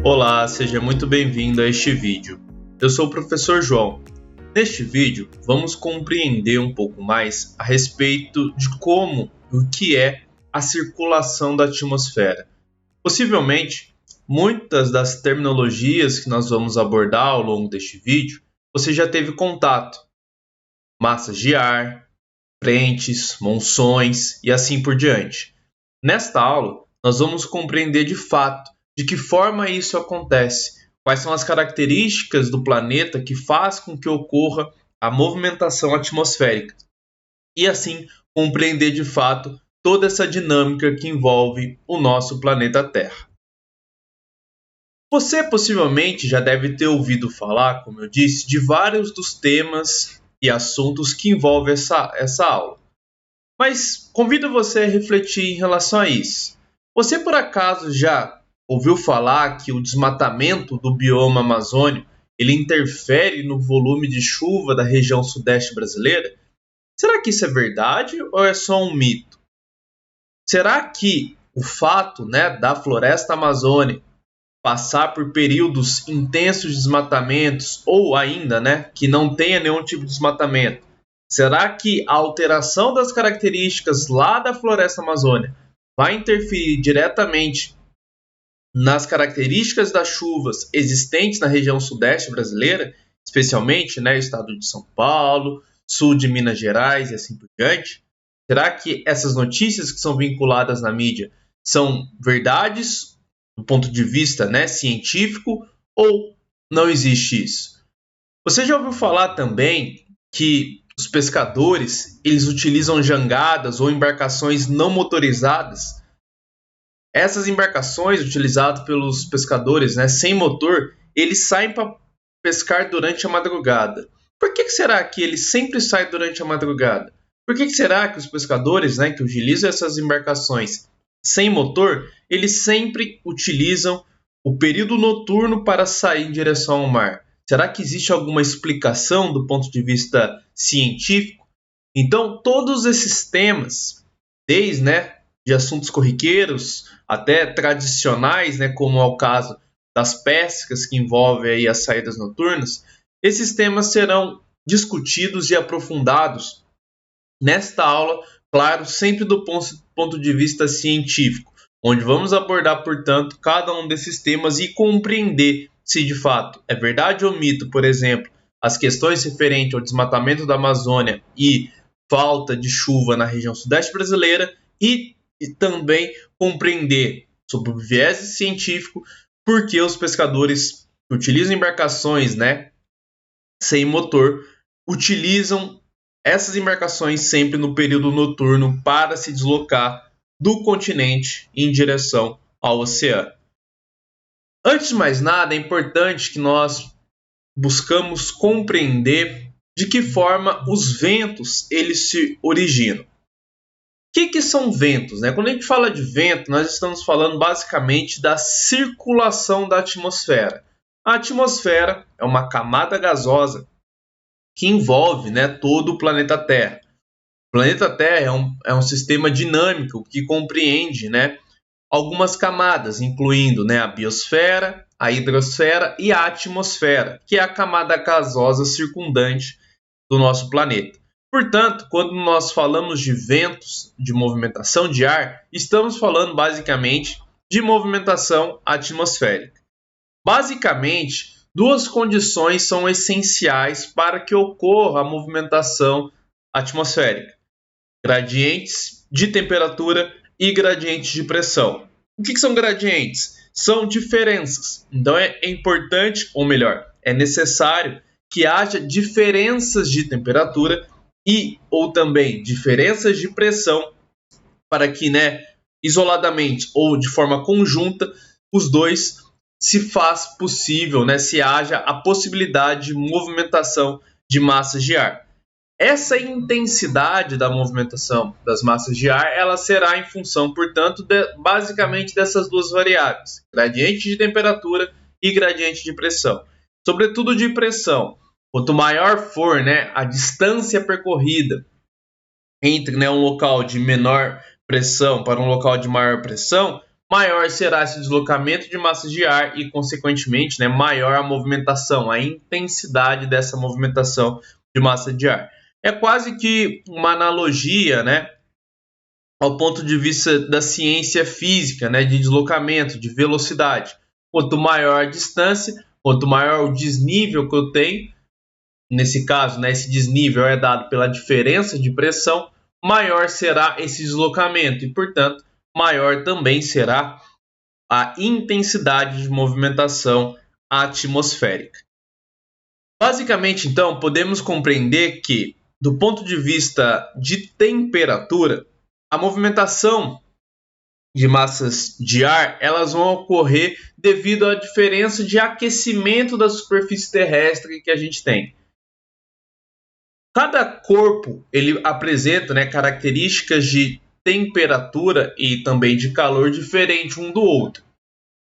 Olá, seja muito bem-vindo a este vídeo. Eu sou o professor João. Neste vídeo, vamos compreender um pouco mais a respeito de como e o que é a circulação da atmosfera. Possivelmente, muitas das terminologias que nós vamos abordar ao longo deste vídeo, você já teve contato. Massas de ar, frentes, monções e assim por diante. Nesta aula, nós vamos compreender de fato de que forma isso acontece, quais são as características do planeta que faz com que ocorra a movimentação atmosférica e assim compreender de fato toda essa dinâmica que envolve o nosso planeta Terra. Você possivelmente já deve ter ouvido falar, como eu disse, de vários dos temas e assuntos que envolvem essa aula. Mas convido você a refletir em relação a isso. Você por acaso já ouviu falar que o desmatamento do bioma amazônico ele interfere no volume de chuva da região sudeste brasileira? Será que isso é verdade ou é só um mito? Será que o fato, da floresta amazônica passar por períodos intensos de desmatamentos ou ainda, que não tenha nenhum tipo de desmatamento, será que a alteração das características lá da floresta amazônica vai interferir diretamente nas características das chuvas existentes na região sudeste brasileira, especialmente, estado de São Paulo, sul de Minas Gerais e assim por diante? Será que essas notícias que são vinculadas na mídia são verdades do ponto de vista, científico, ou não existe isso? Você já ouviu falar também que os pescadores eles utilizam jangadas ou embarcações não motorizadas? Essas embarcações utilizadas pelos pescadores, sem motor, eles saem para pescar durante a madrugada. Por que será que eles sempre saem durante a madrugada? Por que será que os pescadores, que utilizam essas embarcações sem motor, eles sempre utilizam o período noturno para sair em direção ao mar? Será que existe alguma explicação do ponto de vista científico? Então, todos esses temas, desde de assuntos corriqueiros até tradicionais, como é o caso das pescas que envolvem aí as saídas noturnas, esses temas serão discutidos e aprofundados nesta aula, claro, sempre do ponto de vista científico, onde vamos abordar, portanto, cada um desses temas e compreender se de fato é verdade ou mito, por exemplo, as questões referentes ao desmatamento da Amazônia e falta de chuva na região sudeste brasileira e também compreender sobre o viés científico por que os pescadores que utilizam embarcações sem motor utilizam essas embarcações sempre no período noturno para se deslocar do continente em direção ao oceano. Antes de mais nada, é importante que nós buscamos compreender de que forma os ventos eles se originam. O que são ventos? Quando a gente fala de vento, nós estamos falando basicamente da circulação da atmosfera. A atmosfera é uma camada gasosa que envolve todo o planeta Terra. O planeta Terra é um sistema dinâmico que compreende algumas camadas, incluindo a biosfera, a hidrosfera e a atmosfera, que é a camada gasosa circundante do nosso planeta. Portanto, quando nós falamos de ventos, de movimentação de ar, estamos falando basicamente de movimentação atmosférica. Basicamente, duas condições são essenciais para que ocorra a movimentação atmosférica: gradientes de temperatura e gradientes de pressão. O que são gradientes? São diferenças. Então é importante, ou melhor, é necessário que haja diferenças de temperatura e ou também diferenças de pressão para que, isoladamente ou de forma conjunta, os dois se faz possível, se haja a possibilidade de movimentação de massas de ar. Essa intensidade da movimentação das massas de ar, ela será em função, portanto, basicamente dessas duas variáveis, gradiente de temperatura e gradiente de pressão. Sobretudo de pressão, quanto maior for a distância percorrida entre um local de menor pressão para um local de maior pressão, maior será esse deslocamento de massas de ar e, consequentemente, né, maior a movimentação, a intensidade dessa movimentação de massa de ar. É quase que uma analogia, né, ao ponto de vista da ciência física, né, de deslocamento, de velocidade. Quanto maior a distância, quanto maior o desnível que eu tenho, nesse caso, né, esse desnível é dado pela diferença de pressão, maior será esse deslocamento e, portanto, maior também será a intensidade de movimentação atmosférica. Basicamente, então, podemos compreender que, do ponto de vista de temperatura, a movimentação de massas de ar, elas vão ocorrer devido à diferença de aquecimento da superfície terrestre que a gente tem. Cada corpo ele apresenta, né, características de temperatura e também de calor diferente um do outro.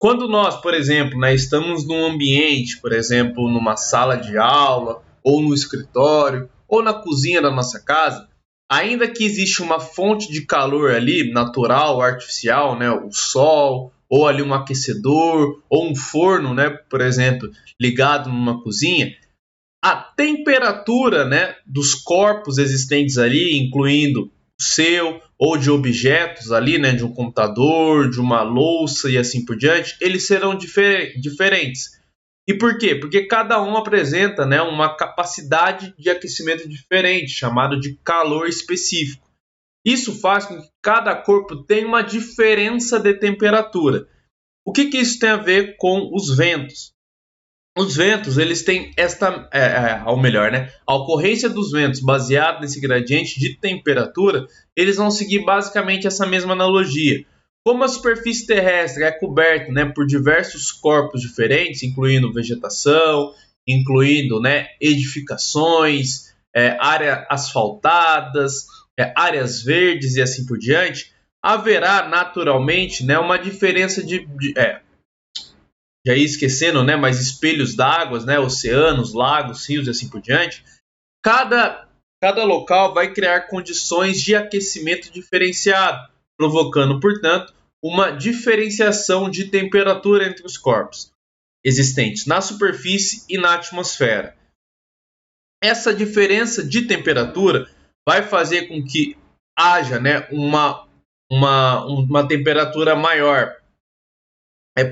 Quando nós, por exemplo, né, estamos num ambiente, por exemplo, numa sala de aula, ou no escritório, ou na cozinha da nossa casa, ainda que exista uma fonte de calor ali, natural, artificial, né, o sol, ou ali um aquecedor, ou um forno, né, por exemplo, ligado numa cozinha, a temperatura, né, dos corpos existentes ali, incluindo o seu ou de objetos ali, né, de um computador, de uma louça e assim por diante, eles serão diferentes. E por quê? Porque cada um apresenta, né, uma capacidade de aquecimento diferente, chamado de calor específico. Isso faz com que cada corpo tenha uma diferença de temperatura. O que isso tem a ver com os ventos? Os ventos, eles têm a ocorrência dos ventos baseado nesse gradiente de temperatura, eles vão seguir basicamente essa mesma analogia. Como a superfície terrestre é coberta, né, por diversos corpos diferentes, incluindo vegetação, incluindo, né, edificações, áreas asfaltadas, áreas verdes e assim por diante, haverá naturalmente, né, uma diferença já ia esquecendo, né, mas espelhos d'água, né, oceanos, lagos, rios e assim por diante. Cada local vai criar condições de aquecimento diferenciado, provocando, portanto, uma diferenciação de temperatura entre os corpos existentes na superfície e na atmosfera. Essa diferença de temperatura vai fazer com que haja, né, uma temperatura maior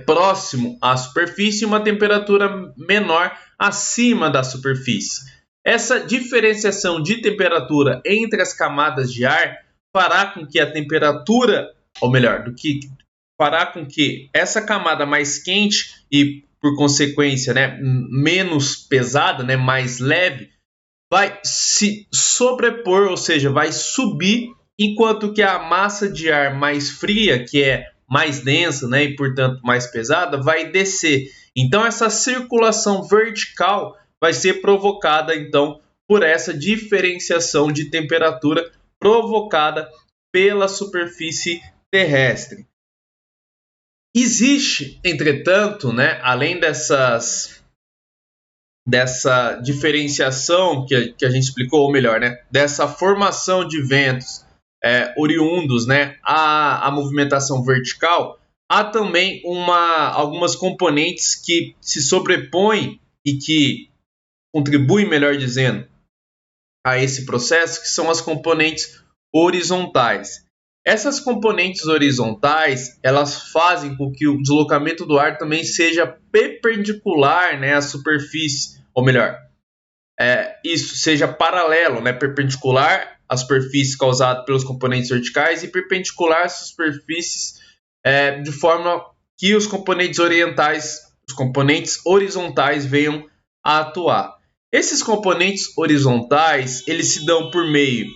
próximo à superfície e uma temperatura menor acima da superfície. Essa diferenciação de temperatura entre as camadas de ar fará com que a temperatura, ou melhor, fará com que essa camada mais quente e, por consequência, né, menos pesada, né, mais leve, vai se sobrepor, ou seja, vai subir, enquanto que a massa de ar mais fria, que é mais densa, né, e portanto mais pesada, vai descer. Então essa circulação vertical vai ser provocada então por essa diferenciação de temperatura provocada pela superfície terrestre. Existe, entretanto, né, além dessa diferenciação que a gente explicou, ou melhor, né, dessa formação de ventos oriundos, né, à movimentação vertical, há também algumas componentes que se sobrepõem e que contribuem, melhor dizendo, a esse processo, que são as componentes horizontais. Essas componentes horizontais, elas fazem com que o deslocamento do ar também seja perpendicular, né, à superfície, ou melhor, isso seja paralelo, né, perpendicular à superfície causada pelos componentes verticais e perpendicular às superfícies de forma que os componentes horizontais venham a atuar. Esses componentes horizontais, eles se dão por meio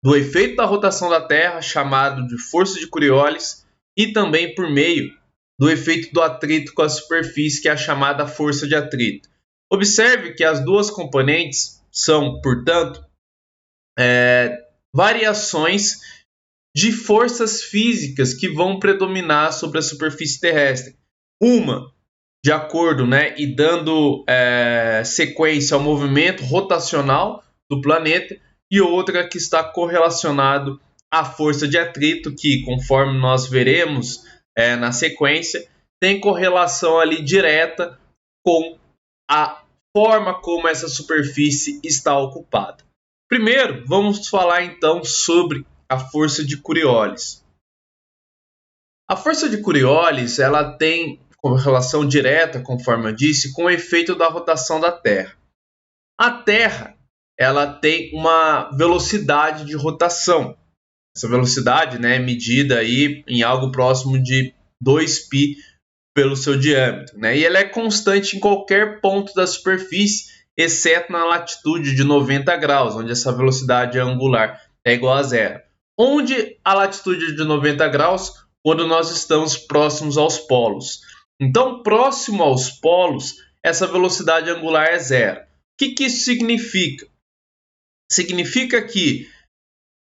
do efeito da rotação da Terra, chamado de força de Coriolis, e também por meio do efeito do atrito com a superfície, que é a chamada força de atrito. Observe que as duas componentes são, portanto, variações de forças físicas que vão predominar sobre a superfície terrestre. Uma, de acordo, né, e dando sequência ao movimento rotacional do planeta, e outra que está correlacionado à força de atrito, que, conforme nós veremos na sequência, tem correlação ali direta com a forma como essa superfície está ocupada. Primeiro, vamos falar então sobre a força de Coriolis. A força de Coriolis, ela tem relação direta, conforme eu disse, com o efeito da rotação da Terra. A Terra, ela tem uma velocidade de rotação. Essa velocidade, né, é medida aí em algo próximo de 2π pelo seu diâmetro, né? E ela é constante em qualquer ponto da superfície, exceto na latitude de 90 graus, onde essa velocidade angular é igual a zero. Onde a latitude de 90 graus, quando nós estamos próximos aos polos. Então, próximo aos polos, essa velocidade angular é zero. O que isso significa? Significa que,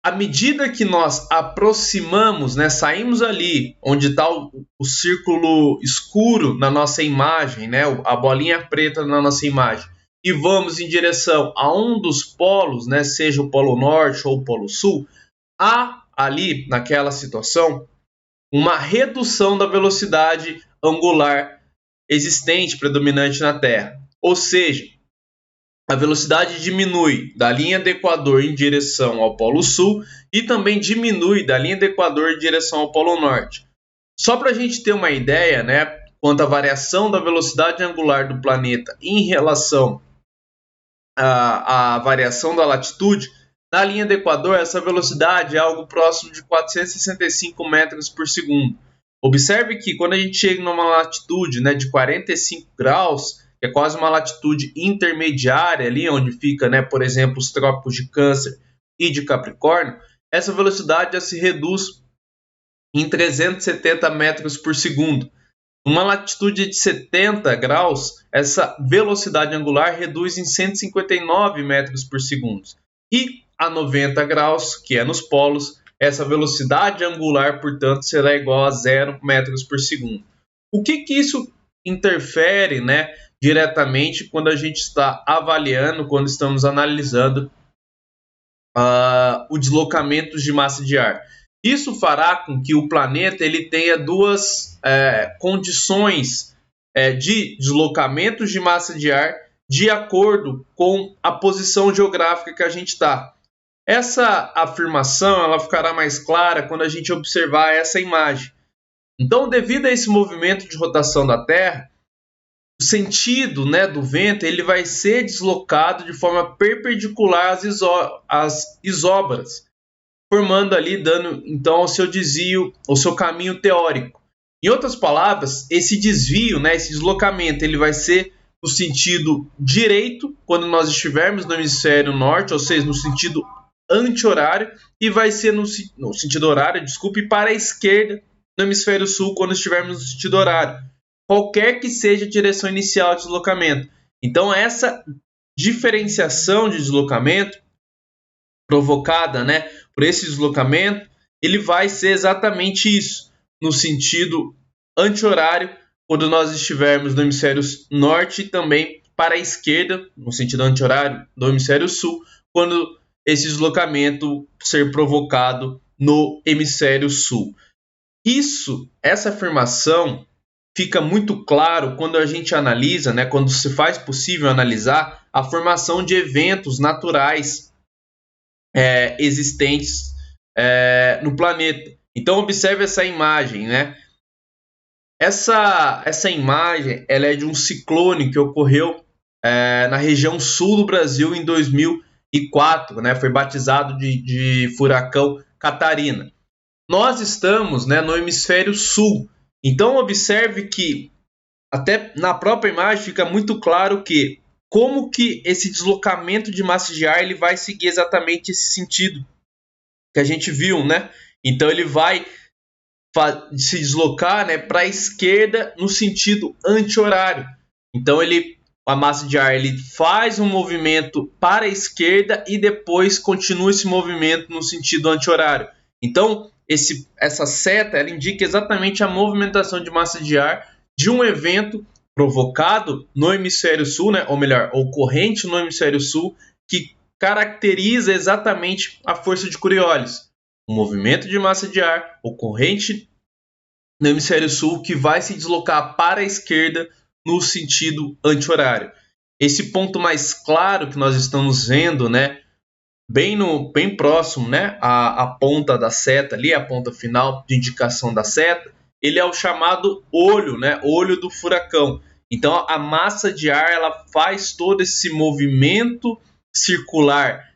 à medida que nós aproximamos, né, saímos ali onde está o círculo escuro na nossa imagem, né, a bolinha preta na nossa imagem, e vamos em direção a um dos polos, né, seja o polo norte ou o polo sul, há ali, naquela situação, uma redução da velocidade angular existente, predominante na Terra. Ou seja, a velocidade diminui da linha do Equador em direção ao Polo Sul e também diminui da linha do Equador em direção ao Polo Norte. Só para a gente ter uma ideia, né, quanto à variação da velocidade angular do planeta em relação à variação da latitude, na linha do Equador essa velocidade é algo próximo de 465 metros por segundo. Observe que quando a gente chega numa latitude, né, de 45 graus, que é quase uma latitude intermediária ali, onde fica, né, por exemplo, os trópicos de Câncer e de Capricórnio, essa velocidade já se reduz em 370 metros por segundo. Numa latitude de 70 graus, essa velocidade angular reduz em 159 metros por segundo. E a 90 graus, que é nos polos, essa velocidade angular, portanto, será igual a 0 metros por segundo. O que isso interfere, né, diretamente quando a gente está avaliando, quando estamos analisando o deslocamento de massa de ar? Isso fará com que o planeta ele tenha duas condições de deslocamentos de massa de ar de acordo com a posição geográfica que a gente está. Essa afirmação ela ficará mais clara quando a gente observar essa imagem. Então, devido a esse movimento de rotação da Terra, o sentido, né, do vento ele vai ser deslocado de forma perpendicular às isóbaras, formando ali, dando então ao seu desvio, ao seu caminho teórico. Em outras palavras, esse desvio, né, esse deslocamento, ele vai ser no sentido direito, quando nós estivermos no hemisfério norte, ou seja, no sentido anti-horário, e vai ser no sentido horário, para a esquerda, no hemisfério sul, quando estivermos no sentido horário. Qualquer que seja a direção inicial de deslocamento. Então, essa diferenciação de deslocamento provocada, né, por esse deslocamento, ele vai ser exatamente isso, no sentido anti-horário, quando nós estivermos no hemisfério norte, e também para a esquerda, no sentido anti-horário, do hemisfério sul, quando esse deslocamento ser provocado no hemisfério sul. Essa afirmação fica muito claro quando a gente analisa, né, quando se faz possível analisar a formação de eventos naturais existentes no planeta. Então observe essa imagem, né? Essa imagem ela é de um ciclone que ocorreu na região sul do Brasil em 2004, né? Foi batizado de furacão Catarina. Nós estamos, né, no hemisfério sul. Então observe que até na própria imagem fica muito claro que como que esse deslocamento de massa de ar ele vai seguir exatamente esse sentido que a gente viu, né? Então ele vai se deslocar, né, para a esquerda no sentido anti-horário. Então a massa de ar ele faz um movimento para a esquerda e depois continua esse movimento no sentido anti-horário. Então essa seta ela indica exatamente a movimentação de massa de ar de um evento provocado no hemisfério sul, né, ou melhor, ocorrente no hemisfério sul, que caracteriza exatamente a força de Coriolis. Um movimento de massa de ar ocorrente no hemisfério sul que vai se deslocar para a esquerda no sentido anti-horário. Esse ponto mais claro que nós estamos vendo, né, bem próximo, né, à ponta da seta ali, a ponta final de indicação da seta, ele é o chamado olho, né, olho do furacão. Então a massa de ar ela faz todo esse movimento circular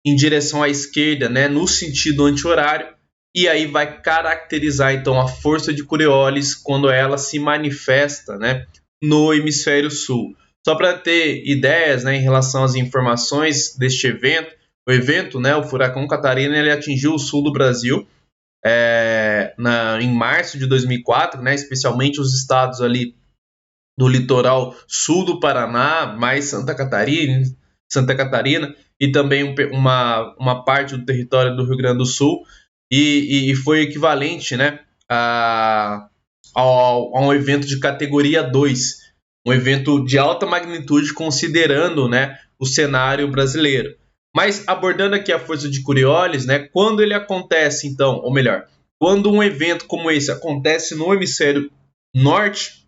em direção à esquerda, né, no sentido anti-horário, e aí vai caracterizar então a força de Coriolis quando ela se manifesta, né, no hemisfério sul. Só para ter ideias, né, em relação às informações deste evento, o evento, né, o furacão Catarina, ele atingiu o sul do Brasil em março de 2004, né, especialmente os estados ali do litoral sul do Paraná, mais Santa Catarina e também uma parte do território do Rio Grande do Sul, e foi equivalente, né, a um evento de categoria 2, um evento de alta magnitude considerando, né, o cenário brasileiro. Mas abordando aqui a força de Coriolis, né, quando ele acontece então, ou melhor, quando um evento como esse acontece no hemisfério norte,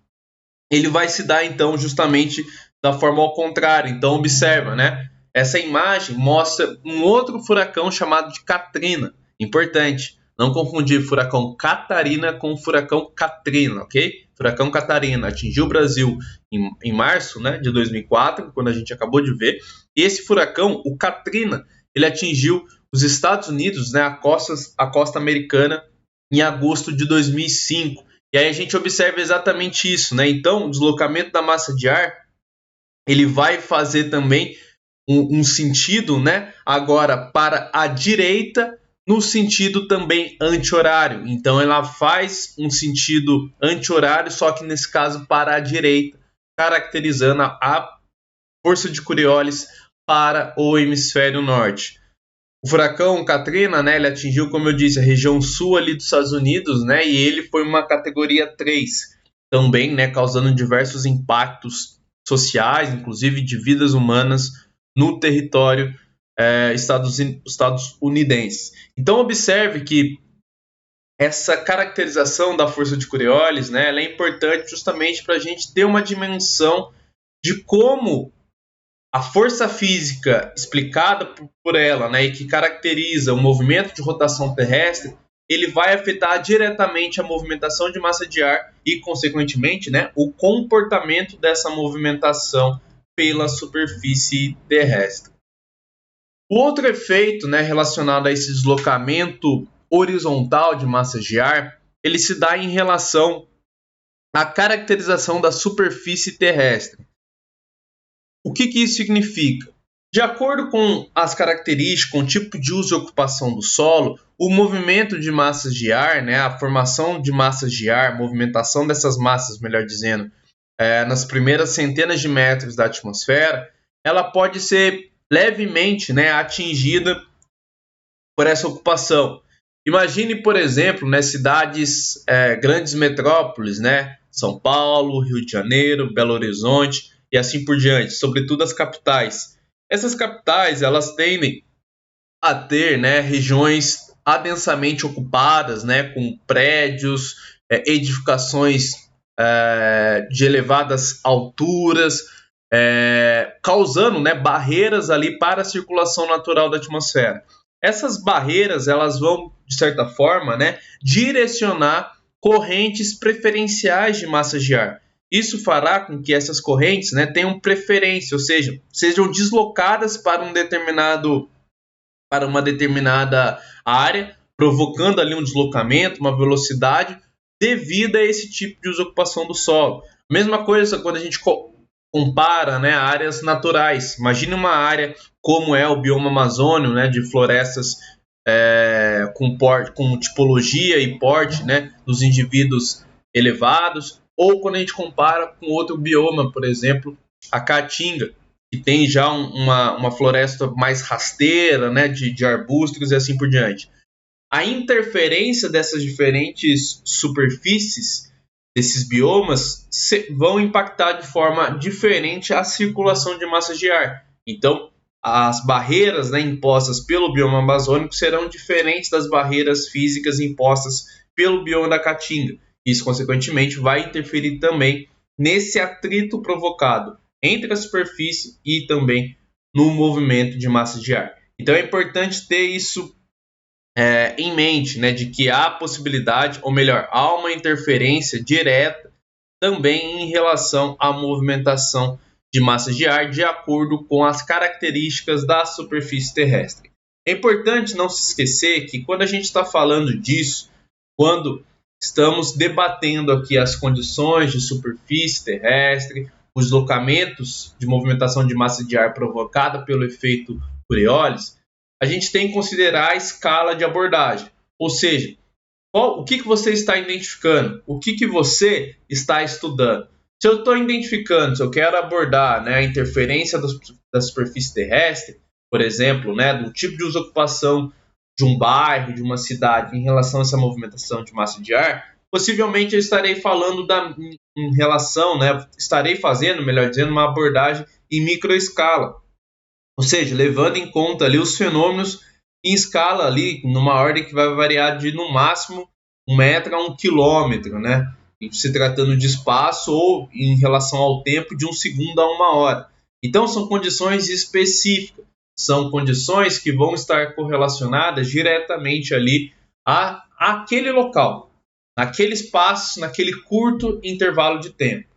ele vai se dar então justamente da forma ao contrário. Então observa, né? Essa imagem mostra um outro furacão chamado de Katrina. Importante, não confundir furacão Catarina com furacão Katrina, ok? Furacão Catarina atingiu o Brasil em março, né, de 2004, quando a gente acabou de ver. E esse furacão, o Katrina, ele atingiu os Estados Unidos, né, a costa americana, em agosto de 2005. E aí a gente observa exatamente isso, né? Então, o deslocamento da massa de ar, ele vai fazer também um sentido, né? Agora para a direita, no sentido também anti-horário. Então, ela faz um sentido anti-horário, só que nesse caso para a direita, caracterizando a força de Coriolis para o hemisfério norte. O furacão Katrina, né, ele atingiu, como eu disse, a região sul ali dos Estados Unidos, né, e ele foi uma categoria 3, também, né, causando diversos impactos sociais, inclusive de vidas humanas, no território estadunidense. Então, observe que essa caracterização da força de Coriolis, né, ela é importante justamente para a gente ter uma dimensão de como a força física explicada por ela, né, e que caracteriza o movimento de rotação terrestre, ele vai afetar diretamente a movimentação de massa de ar e, consequentemente, né, o comportamento dessa movimentação pela superfície terrestre. O outro efeito, né, relacionado a esse deslocamento horizontal de massas de ar, ele se dá em relação à caracterização da superfície terrestre. O que isso significa? De acordo com as características, com o tipo de uso e ocupação do solo, o movimento de massas de ar, né, a formação de massas de ar, movimentação dessas massas, melhor dizendo, nas primeiras centenas de metros da atmosfera, ela pode ser levemente, né, atingida por essa ocupação. Imagine, por exemplo, né, cidades, grandes metrópoles, né, São Paulo, Rio de Janeiro, Belo Horizonte, e assim por diante, sobretudo as capitais. Essas capitais, elas tendem a ter, né, regiões adensamente ocupadas, né, com prédios, edificações de elevadas alturas, causando, né, barreiras ali para a circulação natural da atmosfera. Essas barreiras, elas vão, de certa forma, né, direcionar correntes preferenciais de massas de ar. Isso fará com que essas correntes, né, tenham preferência, ou seja, sejam deslocadas para uma determinada área, provocando ali um deslocamento, uma velocidade, devido a esse tipo de ocupação do solo. Mesma coisa quando a gente compara, né, áreas naturais. Imagine uma área como é o bioma amazônio, né, de florestas com tipologia e porte, né, dos indivíduos elevados, ou quando a gente compara com outro bioma, por exemplo, a Caatinga, que tem já uma floresta mais rasteira, né, de arbustos e assim por diante. A interferência dessas diferentes superfícies, desses biomas, vão impactar de forma diferente a circulação de massas de ar. Então, as barreiras, né, impostas pelo bioma amazônico serão diferentes das barreiras físicas impostas pelo bioma da Caatinga. Isso, consequentemente, vai interferir também nesse atrito provocado entre a superfície e também no movimento de massa de ar. Então é importante ter isso em mente, né, de que há possibilidade, ou melhor, há uma interferência direta também em relação à movimentação de massas de ar de acordo com as características da superfície terrestre. É importante não se esquecer que quando a gente está falando disso, quando estamos debatendo aqui as condições de superfície terrestre, os deslocamentos de movimentação de massa de ar provocada pelo efeito Coriolis, a gente tem que considerar a escala de abordagem, ou seja, o que você está identificando, o que você está estudando. Se eu estou identificando, se eu quero abordar, né, a interferência da superfície terrestre, por exemplo, né, do tipo de ocupação de um bairro, de uma cidade em relação a essa movimentação de massa de ar, possivelmente eu estarei falando em relação, né, estarei fazendo, melhor dizendo, uma abordagem em microescala. Ou seja, levando em conta ali os fenômenos em escala ali, numa ordem que vai variar de no máximo 1 metro a 1 quilômetro, né? Se tratando de espaço ou em relação ao tempo de 1 segundo a 1 hora. Então são condições específicas, são condições que vão estar correlacionadas diretamente ali àquele local, naquele espaço, naquele curto intervalo de tempo.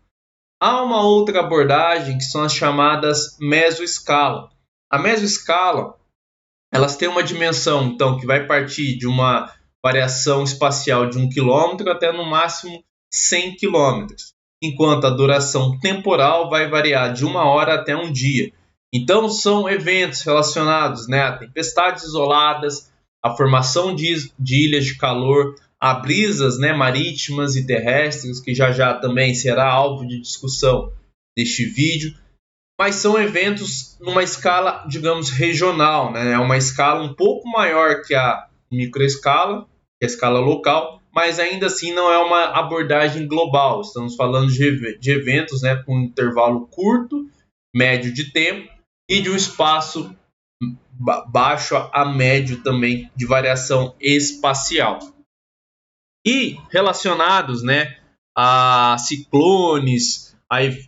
Há uma outra abordagem que são as chamadas mesoescala. A mesoescala, elas têm uma dimensão, então, que vai partir de uma variação espacial de 1 km até no máximo 100 km, enquanto a duração temporal vai variar de 1 hora até um dia. Então, são eventos relacionados, né, a tempestades isoladas, a formação de ilhas de calor, a brisas, né, marítimas e terrestres, que já também será alvo de discussão deste vídeo. Mas são eventos numa escala, digamos, regional, né? É uma escala um pouco maior que a microescala, que é a escala local, mas ainda assim não é uma abordagem global. Estamos falando de eventos, né, com um intervalo curto, médio de tempo e de um espaço baixo a médio também de variação espacial. E relacionados, né, a ciclones,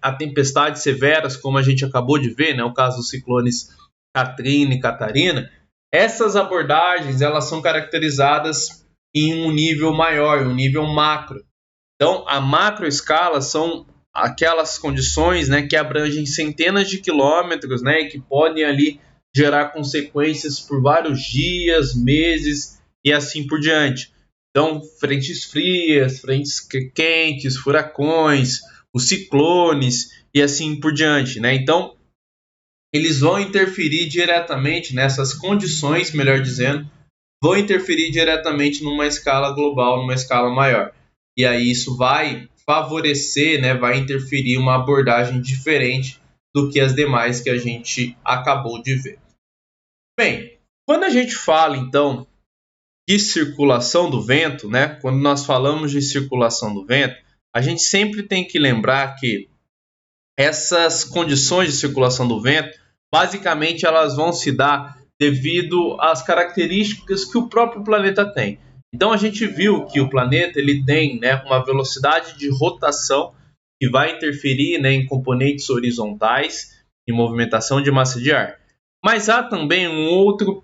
a tempestades severas, como a gente acabou de ver, né, o caso dos ciclones Katrina e Catarina, essas abordagens elas são caracterizadas em um nível maior, um nível macro. Então, a macroescala são aquelas condições, né, que abrangem centenas de quilômetros, né, e que podem ali gerar consequências por vários dias, meses e assim por diante. Então, frentes frias, frentes quentes, furacões, os ciclones e assim por diante, né? Então, eles vão interferir diretamente nessas condições, melhor dizendo, vão interferir diretamente numa escala global, numa escala maior. E aí isso vai favorecer, né, vai interferir uma abordagem diferente do que as demais que a gente acabou de ver. Bem, quando a gente fala, então, de circulação do vento, né? Quando nós falamos de circulação do vento, a gente sempre tem que lembrar que essas condições de circulação do vento, basicamente elas vão se dar devido às características que o próprio planeta tem. Então a gente viu que o planeta ele tem, né, uma velocidade de rotação que vai interferir, né, em componentes horizontais e movimentação de massa de ar. Mas há também um outro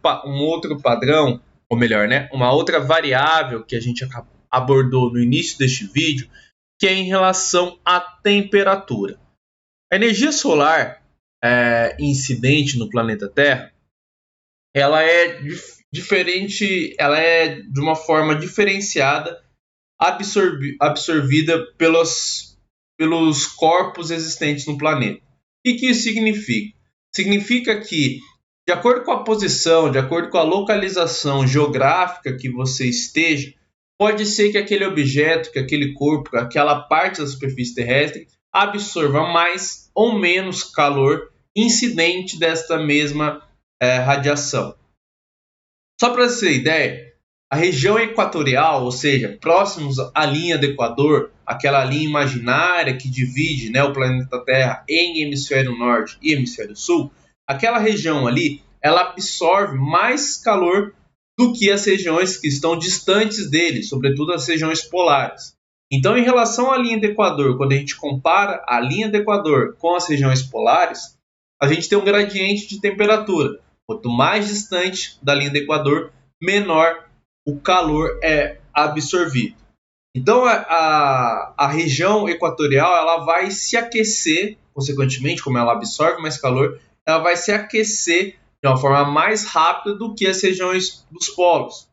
padrão, ou melhor, né, uma outra variável que a gente abordou no início deste vídeo, que é em relação à temperatura. A energia solar incidente no planeta Terra, ela é diferente, ela é de uma forma diferenciada, absorvida pelos corpos existentes no planeta. O que isso significa? Significa que, de acordo com a posição, de acordo com a localização geográfica que você esteja, pode ser que aquele objeto, que aquele corpo, aquela parte da superfície terrestre absorva mais ou menos calor incidente desta mesma radiação. Só para você ter ideia, a região equatorial, ou seja, próximos à linha do Equador, aquela linha imaginária que divide, né, o planeta Terra em hemisfério norte e hemisfério sul, aquela região ali, ela absorve mais calor do que as regiões que estão distantes dele, sobretudo as regiões polares. Então, em relação à linha do Equador, quando a gente compara a linha do Equador com as regiões polares, a gente tem um gradiente de temperatura. Quanto mais distante da linha do Equador, menor o calor é absorvido. Então, a região equatorial ela vai se aquecer, consequentemente, como ela absorve mais calor, ela vai se aquecer de uma forma mais rápida do que as regiões dos polos.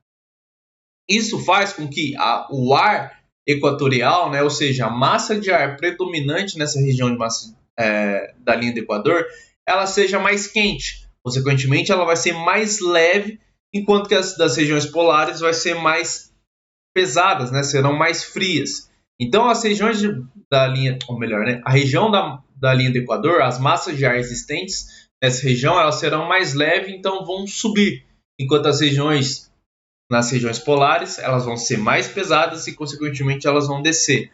Isso faz com que o ar equatorial, né, ou seja, a massa de ar predominante nessa região de massa, da linha do Equador, ela seja mais quente. Consequentemente, ela vai ser mais leve, enquanto que as das regiões polares vai ser mais pesadas, né, serão mais frias. Então, as regiões da linha, ou melhor, né, a região da linha do Equador, as massas de ar existentes nessa região, elas serão mais leves, então vão subir, enquanto nas regiões polares, elas vão ser mais pesadas e, consequentemente, elas vão descer.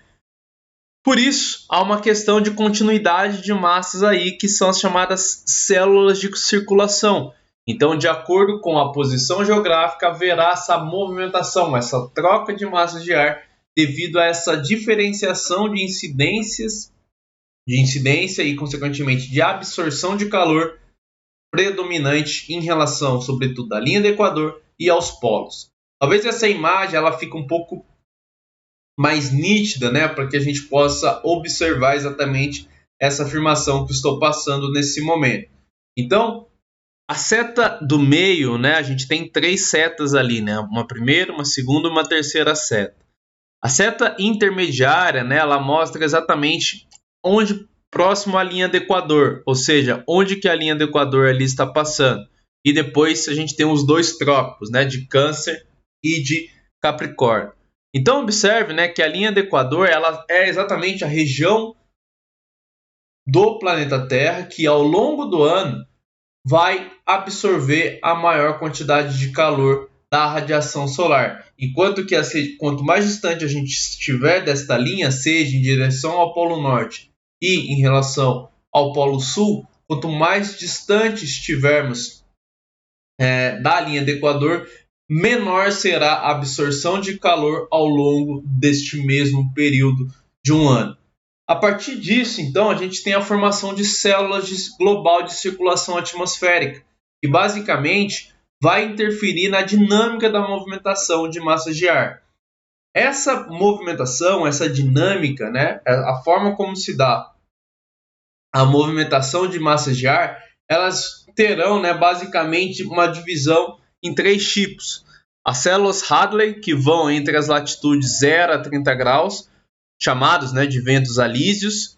Por isso, há uma questão de continuidade de massas aí, que são as chamadas células de circulação. Então, de acordo com a posição geográfica, haverá essa movimentação, essa troca de massas de ar, devido a essa diferenciação de incidência e, consequentemente, de absorção de calor predominante em relação, sobretudo, à linha do Equador e aos polos. Talvez essa imagem ela fique um pouco mais nítida, né, para que a gente possa observar exatamente essa afirmação que estou passando nesse momento. Então, a seta do meio, né, a gente tem 3 setas ali, né, uma primeira, uma segunda e uma terceira seta. A seta intermediária, né, ela mostra exatamente onde próximo à linha do Equador, ou seja, onde que a linha do Equador ali está passando. E depois a gente tem os 2 trópicos, né, de Câncer e de Capricórnio. Então observe, né, que a linha do Equador ela é exatamente a região do planeta Terra que ao longo do ano vai absorver a maior quantidade de calor da radiação solar. Enquanto que quanto mais distante a gente estiver desta linha, seja em direção ao Polo Norte e em relação ao Polo Sul, quanto mais distante estivermos da linha do Equador, menor será a absorção de calor ao longo deste mesmo período de um ano. A partir disso, então, a gente tem a formação de células global de circulação atmosférica, que basicamente vai interferir na dinâmica da movimentação de massas de ar. Essa movimentação, essa dinâmica, né, a forma como se dá a movimentação de massas de ar, elas terão, né, basicamente uma divisão em 3 tipos. As células Hadley, que vão entre as latitudes 0 a 30 graus, chamados, né, de ventos alísios.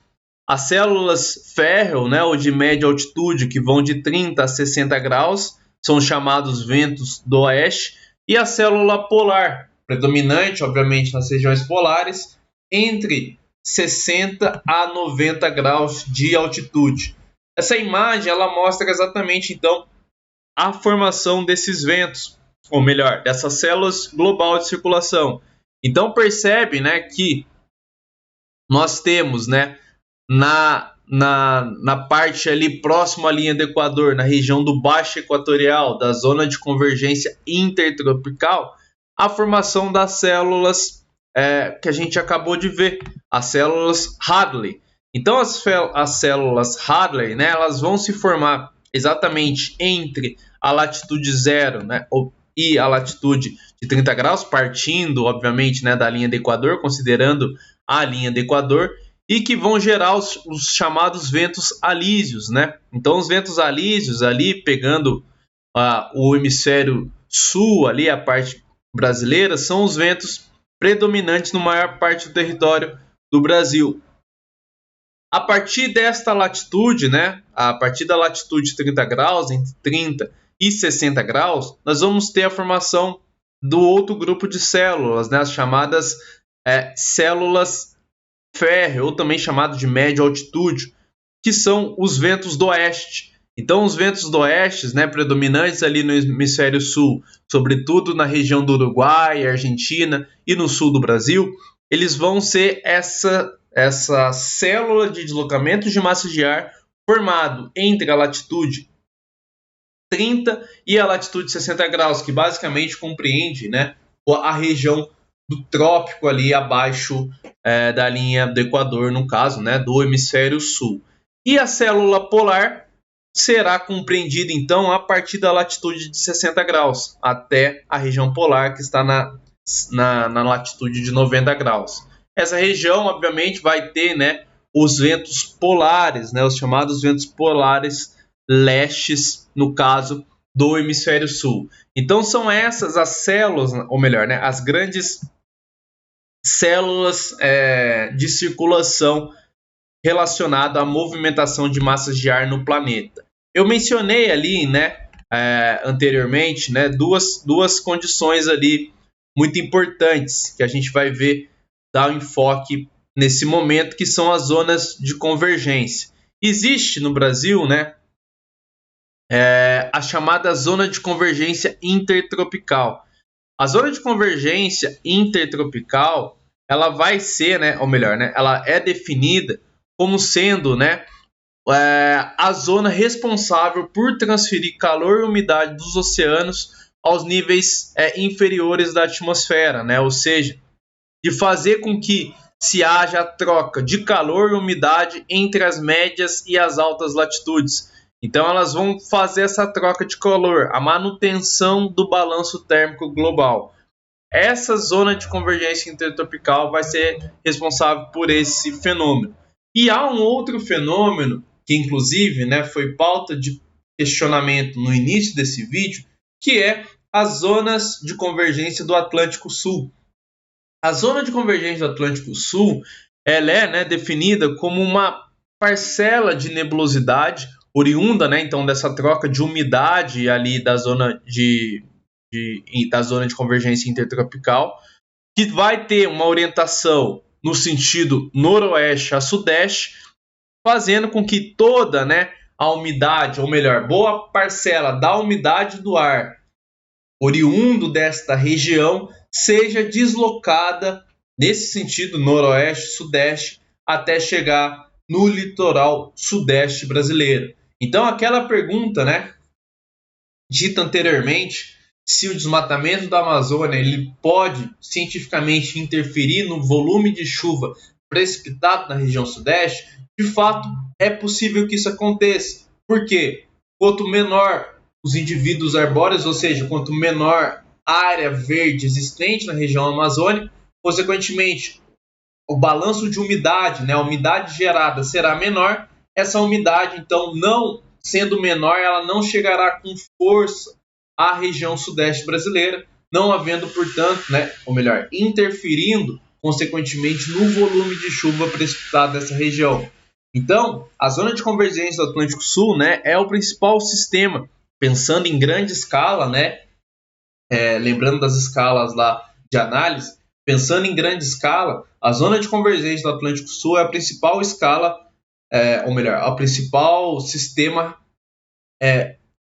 As células Ferrel, né, ou de média altitude, que vão de 30 a 60 graus, são chamados ventos do oeste. E a célula polar, predominante, obviamente, nas regiões polares, entre 60 a 90 graus de altitude. Essa imagem ela mostra exatamente, então, a formação desses ventos, ou melhor, dessas células global de circulação. Então percebe, né, que nós temos, né, na parte ali próximo à linha do Equador, na região do Baixo Equatorial, da zona de convergência intertropical, a formação das células que a gente acabou de ver, as células Hadley. Então as células Hadley, né, elas vão se formar exatamente entre a latitude 0, né, e a latitude de 30 graus, partindo, obviamente, né, da linha do Equador, considerando a linha do Equador, e que vão gerar os chamados ventos alísios, né? Então, os ventos alísios ali, pegando o hemisfério sul, ali, a parte brasileira, são os ventos predominantes na maior parte do território do Brasil. A partir desta latitude, né, a partir da latitude de 30 graus, entre 30 e 60 graus, nós vamos ter a formação do outro grupo de células, né, as chamadas células Ferrel, ou também chamado de média altitude, que são os ventos do oeste. Então, os ventos do oeste, né, predominantes ali no hemisfério sul, sobretudo na região do Uruguai, Argentina e no sul do Brasil, eles vão ser essa célula de deslocamento de massa de ar formado entre a latitude 30 e a latitude 60 graus, que basicamente compreende, né, a região do trópico ali abaixo da linha do Equador, no caso, né, do hemisfério sul. E a célula polar será compreendida, então, a partir da latitude de 60 graus, até a região polar, que está na latitude de 90 graus. Essa região, obviamente, vai ter, né, os ventos polares, né, os chamados ventos polares lestes, no caso do hemisfério sul. Então, são essas as células, ou melhor, né, as grandes células de circulação relacionada à movimentação de massas de ar no planeta. Eu mencionei ali, né, anteriormente, né, duas condições ali muito importantes que a gente vai ver dar um enfoque nesse momento, que são as zonas de convergência. Existe no Brasil, né, a chamada zona de convergência intertropical. A zona de convergência intertropical, ela vai ser, né, ou melhor, né, ela é definida como sendo, né, a zona responsável por transferir calor e umidade dos oceanos aos níveis inferiores da atmosfera, né, ou seja, de fazer com que se haja a troca de calor e umidade entre as médias e as altas latitudes. Então elas vão fazer essa troca de calor, a manutenção do balanço térmico global. Essa zona de convergência intertropical vai ser responsável por esse fenômeno. E há um outro fenômeno, que inclusive, né, foi pauta de questionamento no início desse vídeo, que é as zonas de convergência do Atlântico Sul. A zona de convergência do Atlântico Sul, ela é, né, definida como uma parcela de nebulosidade oriunda, né, então, dessa troca de umidade ali da zona de convergência intertropical, que vai ter uma orientação no sentido noroeste a sudeste, fazendo com que toda, né, a umidade, ou melhor, boa parcela da umidade do ar oriundo desta região seja deslocada nesse sentido noroeste-sudeste até chegar no litoral sudeste brasileiro. Então, aquela pergunta, né, dita anteriormente, se o desmatamento da Amazônia ele pode cientificamente interferir no volume de chuva precipitado na região sudeste, de fato é possível que isso aconteça. Por quê? Quanto menor os indivíduos arbóreos, ou seja, quanto menor a área verde existente na região amazônica, consequentemente, o balanço de umidade, né, a umidade gerada será menor. Essa umidade, então, não sendo menor, ela não chegará com força à região sudeste brasileira, não havendo, portanto, né, ou melhor, interferindo, consequentemente, no volume de chuva precipitado dessa região. Então, a zona de convergência do Atlântico Sul, né, é o principal sistema, pensando em grande escala, né, lembrando das escalas lá de análise, pensando em grande escala, a zona de convergência do Atlântico Sul é a principal escala, ou melhor, o principal sistema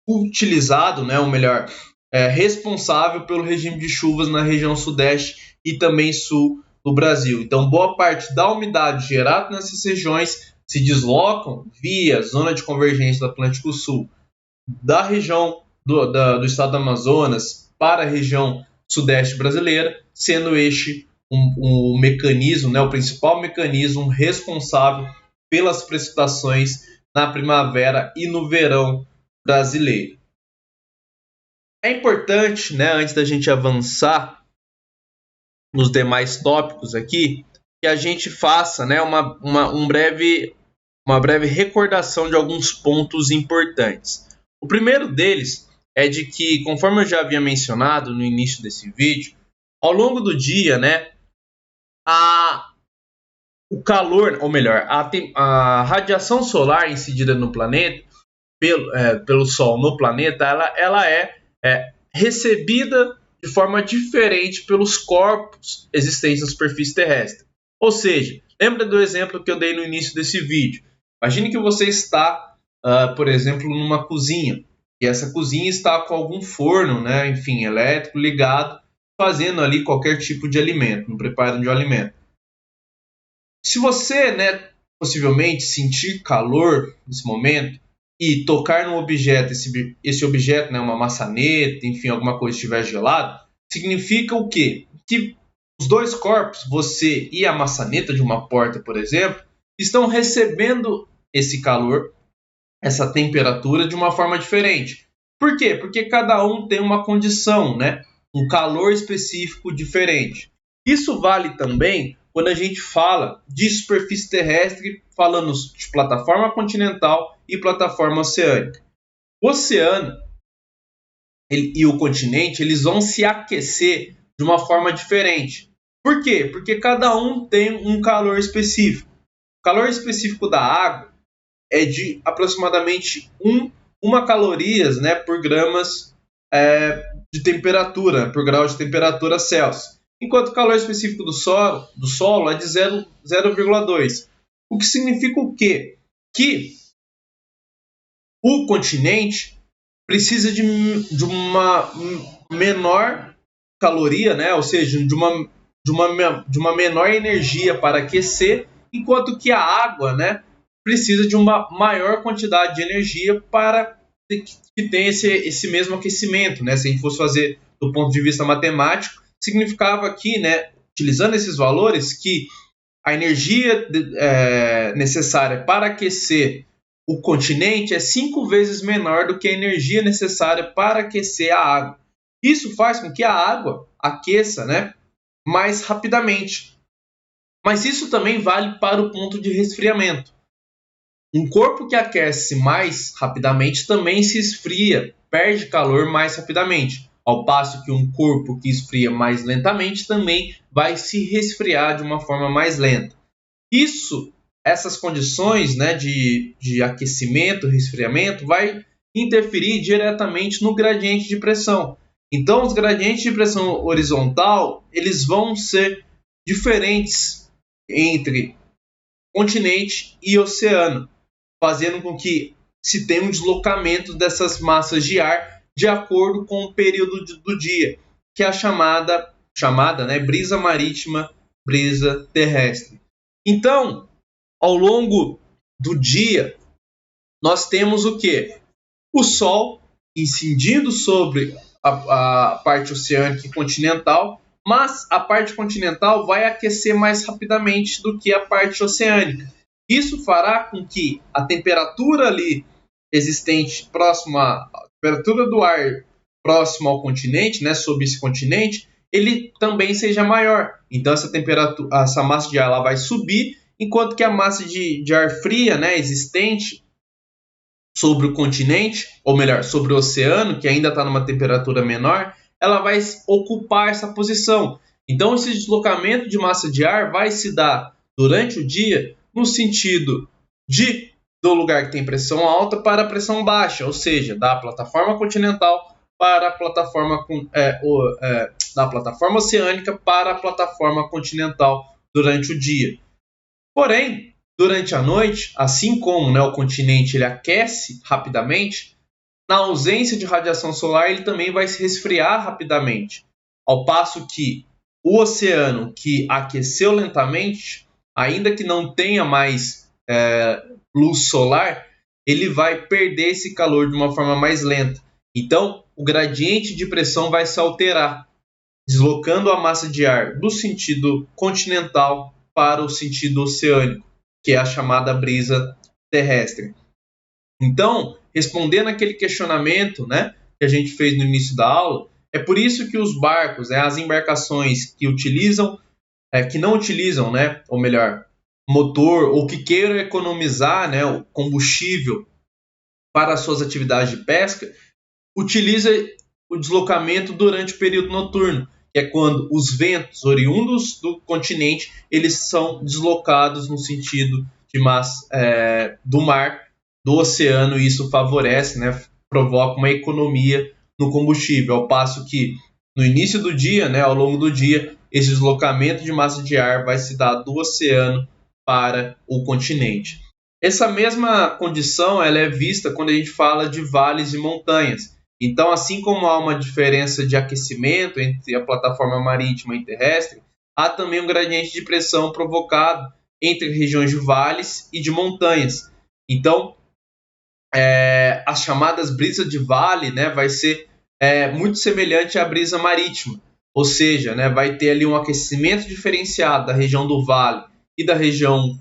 utilizado, né, ou melhor, responsável pelo regime de chuvas na região sudeste e também sul do Brasil. Então, boa parte da umidade gerada nessas regiões se deslocam via zona de convergência do Atlântico Sul da região do estado do Amazonas para a região sudeste brasileira, sendo este um mecanismo, né, o principal mecanismo responsável pelas precipitações na primavera e no verão brasileiro. É importante, né, antes da gente avançar nos demais tópicos aqui, que a gente faça, né, uma breve recordação de alguns pontos importantes. O primeiro deles é de que, conforme eu já havia mencionado no início desse vídeo, ao longo do dia, né, o calor, ou melhor, a radiação solar incidida no planeta, pelo Sol no planeta, ela é recebida de forma diferente pelos corpos existentes na superfície terrestre. Ou seja, lembra do exemplo que eu dei no início desse vídeo? Imagine que você está, por exemplo, numa cozinha, e essa cozinha está com algum forno, né, enfim, elétrico ligado, fazendo ali qualquer tipo de alimento, no preparo de um alimento. Se você, né, possivelmente sentir calor nesse momento e tocar num objeto, esse objeto, né, uma maçaneta, enfim, alguma coisa estiver gelado, significa o quê? Que os dois corpos, você e a maçaneta de uma porta, por exemplo, estão recebendo esse calor, essa temperatura de uma forma diferente. Por quê? Porque cada um tem uma condição, né? Um calor específico diferente. Isso vale também quando a gente fala de superfície terrestre, falando de plataforma continental e plataforma oceânica. O oceano e o continente, eles vão se aquecer de uma forma diferente. Por quê? Porque cada um tem um calor específico. O calor específico da água é de aproximadamente 1 calorias, né, por gramas de temperatura, por grau de temperatura Celsius. Enquanto o calor específico do solo é de 0,2. O que significa o quê? Que o continente precisa de uma menor caloria, né? Ou seja, de uma menor energia para aquecer, enquanto que a água, né, precisa de uma maior quantidade de energia para que tenha esse mesmo aquecimento, né? Se a gente fosse fazer do ponto de vista matemático, significava aqui, né, utilizando esses valores, que a energia necessária para aquecer o continente é 5 vezes menor do que a energia necessária para aquecer a água. Isso faz com que a água aqueça, né, mais rapidamente. Mas isso também vale para o ponto de resfriamento. Um corpo que aquece mais rapidamente também se esfria, perde calor mais rapidamente, ao passo que um corpo que esfria mais lentamente também vai se resfriar de uma forma mais lenta. Essas condições, né, de aquecimento, resfriamento, vai interferir diretamente no gradiente de pressão. Então, os gradientes de pressão horizontal, eles vão ser diferentes entre continente e oceano, fazendo com que se tenha um deslocamento dessas massas de ar de acordo com o período do dia, que é a chamada, né, brisa marítima, brisa terrestre. Então, ao longo do dia, nós temos o quê? O Sol incidindo sobre a parte oceânica e continental, mas a parte continental vai aquecer mais rapidamente do que a parte oceânica. Isso fará com que a temperatura ali existente próxima, a temperatura do ar próximo ao continente, né, sob esse continente, ele também seja maior. Então essa massa de ar ela vai subir, enquanto que a massa de ar fria, né, existente sobre o continente, ou melhor, sobre o oceano, que ainda está numa temperatura menor, ela vai ocupar essa posição. Então, esse deslocamento de massa de ar vai se dar durante o dia no sentido do lugar que tem pressão alta para a pressão baixa, ou seja, da plataforma continental para a plataforma da plataforma oceânica para a plataforma continental durante o dia. Porém, durante a noite, assim como, né, o continente ele aquece rapidamente, na ausência de radiação solar ele também vai se resfriar rapidamente, ao passo que o oceano que aqueceu lentamente, ainda que não tenha mais luz solar, ele vai perder esse calor de uma forma mais lenta. Então, o gradiente de pressão vai se alterar, deslocando a massa de ar do sentido continental para o sentido oceânico, que é a chamada brisa terrestre. Então, respondendo aquele questionamento, né, que a gente fez no início da aula, é por isso que os barcos, né, as embarcações que não utilizam, né, ou melhor, motor, ou que queiram economizar, né, o combustível para as suas atividades de pesca, utiliza o deslocamento durante o período noturno, que é quando os ventos oriundos do continente eles são deslocados no sentido de do mar, do oceano, e isso favorece, né, provoca uma economia no combustível, ao passo que no início do dia, né, ao longo do dia, esse deslocamento de massa de ar vai se dar do oceano para o continente. Essa mesma condição ela é vista quando a gente fala de vales e montanhas. Então, assim como há uma diferença de aquecimento entre a plataforma marítima e terrestre, há também um gradiente de pressão provocado entre regiões de vales e de montanhas. Então, as chamadas brisas de vale, né, vai ser muito semelhante à brisa marítima. ou seja, né, vai ter ali um aquecimento diferenciado da região do vale e da região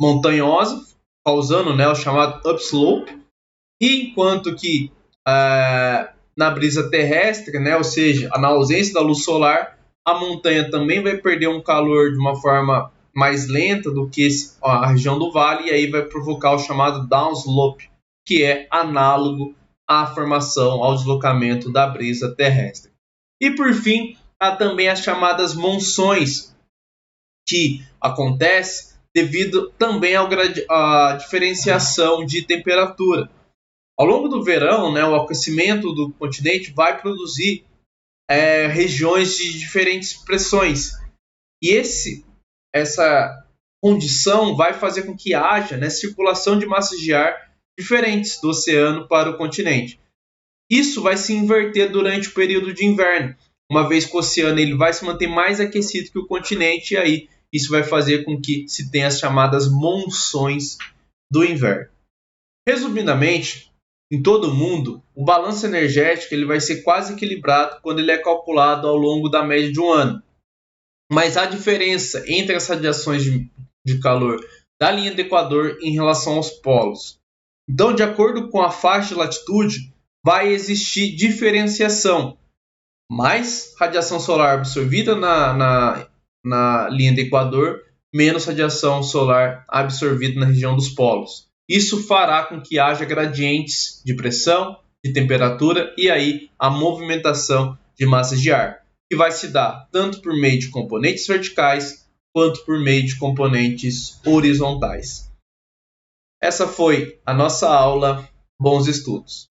montanhosa, causando, né, o chamado upslope, e enquanto que na brisa terrestre, né, ou seja, na ausência da luz solar, a montanha também vai perder um calor de uma forma mais lenta do que a região do vale, e aí vai provocar o chamado downslope, que é análogo à formação, ao deslocamento da brisa terrestre. E por fim, há também as chamadas monções, que acontece devido também à diferenciação de temperatura. Ao longo do verão, né, o aquecimento do continente vai produzir regiões de diferentes pressões. E essa condição vai fazer com que haja, né, circulação de massas de ar diferentes do oceano para o continente. Isso vai se inverter durante o período de inverno, uma vez que o oceano ele vai se manter mais aquecido que o continente, e aí isso vai fazer com que se tenha as chamadas monções do inverno. Resumidamente, em todo o mundo, o balanço energético ele vai ser quase equilibrado quando ele é calculado ao longo da média de um ano. Mas há diferença entre as radiações de calor da linha do Equador em relação aos polos. Então, de acordo com a faixa de latitude, vai existir diferenciação. Mais radiação solar absorvida na linha do Equador, menos radiação solar absorvida na região dos polos. Isso fará com que haja gradientes de pressão, de temperatura e aí a movimentação de massas de ar, que vai se dar tanto por meio de componentes verticais quanto por meio de componentes horizontais. Essa foi a nossa aula. Bons estudos!